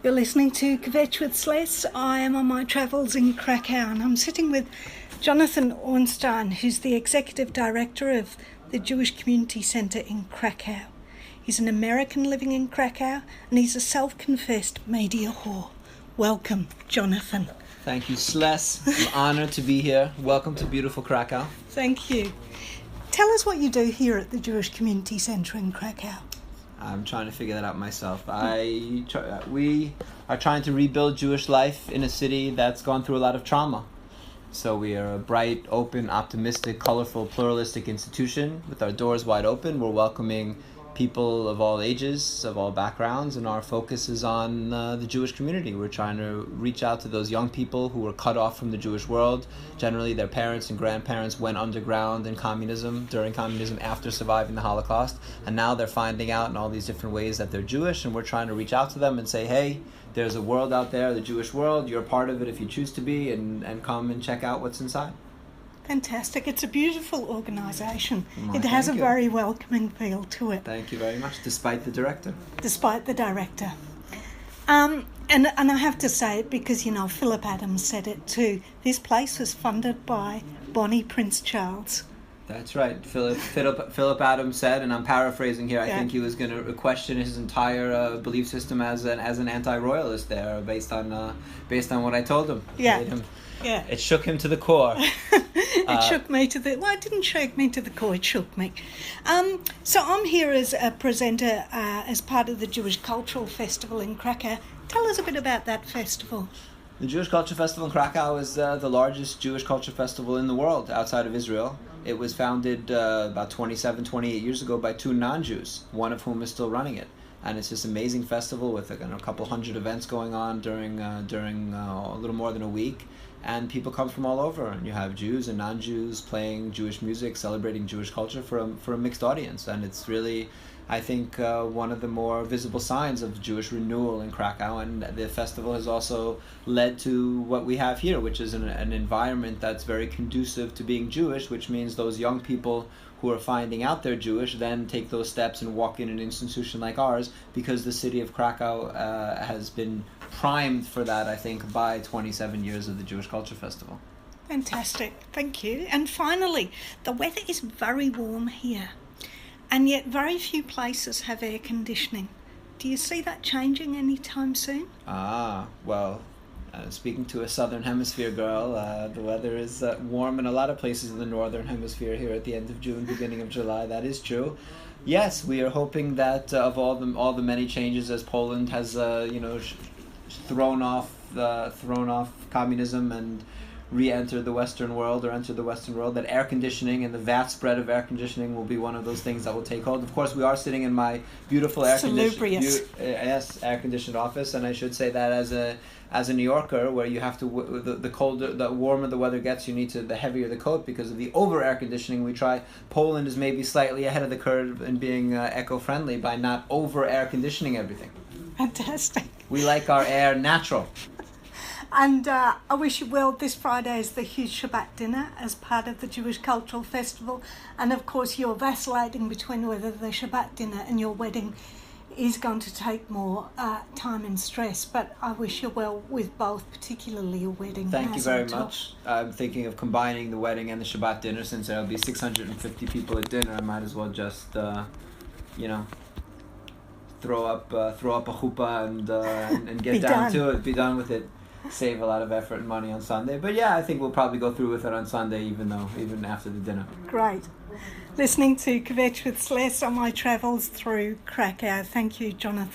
You're listening to Kvetch with Sless. I am on my travels in Krakow and I'm sitting with Jonathan Ornstein, who's the Executive Director of the Jewish Community Centre in Krakow. He's an American living in Krakow and he's a self-confessed media whore. Welcome, Jonathan. Thank you, Sless. I'm honored to be here. Welcome to beautiful Krakow. Thank you. Tell us what you do here at the Jewish Community Centre in Krakow. I'm trying to figure that out myself. We are trying to rebuild Jewish life in a city that's gone through a lot of trauma. So we are a bright, open, optimistic, colorful, pluralistic institution with our doors wide open. We're welcoming people of all ages, of all backgrounds, and our focus is on the Jewish community. We're trying to reach out to those young people who were cut off from the Jewish world. Generally, their parents and grandparents went underground in communism, during communism, after surviving the Holocaust, and now they're finding out in all these different ways that they're Jewish, and we're trying to reach out to them and say, hey, there's a world out there, the Jewish world, you're a part of it if you choose to be, and come and check out what's inside. Fantastic. It's a beautiful organisation. It has a very welcoming feel to it. Thank you very much, despite the director. Despite the director. And I have to say it because, Philip Adams said it too. This place was funded by Bonnie Prince Charles. That's right. Philip Adams said, and I'm paraphrasing here, I think he was going to question his entire belief system as an anti-royalist there, based on what I told him. Yeah. It shook him to the core. It shook me to the... Well, it didn't shake me to the core, it shook me. So I'm here as a presenter as part of the Jewish Cultural Festival in Krakow. Tell us a bit about that festival. The Jewish Culture Festival in Krakow is the largest Jewish culture festival in the world outside of Israel. It was founded about 28 years ago by two non-Jews, one of whom is still running it. And it's this amazing festival with a couple hundred events going on during a little more than a week. And people come from all over, and you have Jews and non-Jews playing Jewish music, celebrating Jewish culture for a mixed audience. And it's really, I think, one of the more visible signs of Jewish renewal in Krakow. And the festival has also led to what we have here, which is an environment that's very conducive to being Jewish, which means those young people who are finding out they're Jewish then take those steps and walk in an institution like ours, because the city of Krakow has been primed for that, I think, by 27 years of the Jewish Culture Festival. Fantastic. Thank you. And finally, the weather is very warm here, and yet very few places have air conditioning. Do you see that changing anytime soon? Speaking to a Southern Hemisphere girl, the weather is warm in a lot of places in the Northern Hemisphere here at the end of June, beginning of July. That is true. Yes, we are hoping that of all the many changes as Poland has thrown off communism and re-entered the Western world, or entered the Western world, that air conditioning and the vast spread of air conditioning will be one of those things that will take hold. Of course, we are sitting in my beautiful air-conditioned office, and I should say that as a New Yorker, where you have to, the warmer the weather gets, the heavier the coat because of the over air conditioning. We try. Poland is maybe slightly ahead of the curve in being eco-friendly by not over air conditioning everything. Fantastic. We like our air natural. And I wish you well. This Friday is the huge Shabbat dinner as part of the Jewish Cultural Festival. And of course, you're vacillating between whether the Shabbat dinner and your wedding is going to take more time and stress. But I wish you well with both, particularly your wedding. Thank you very much. I'm thinking of combining the wedding and the Shabbat dinner. Since there'll be 650 people at dinner, I might as well just, throw up a chuppah and get down to it. Be done with it. Save a lot of effort and money on Sunday. But yeah, I think we'll probably go through with it on Sunday, even after the dinner. Great. Listening to Kvetch with Sless on my travels through Krakow. Thank you, Jonathan.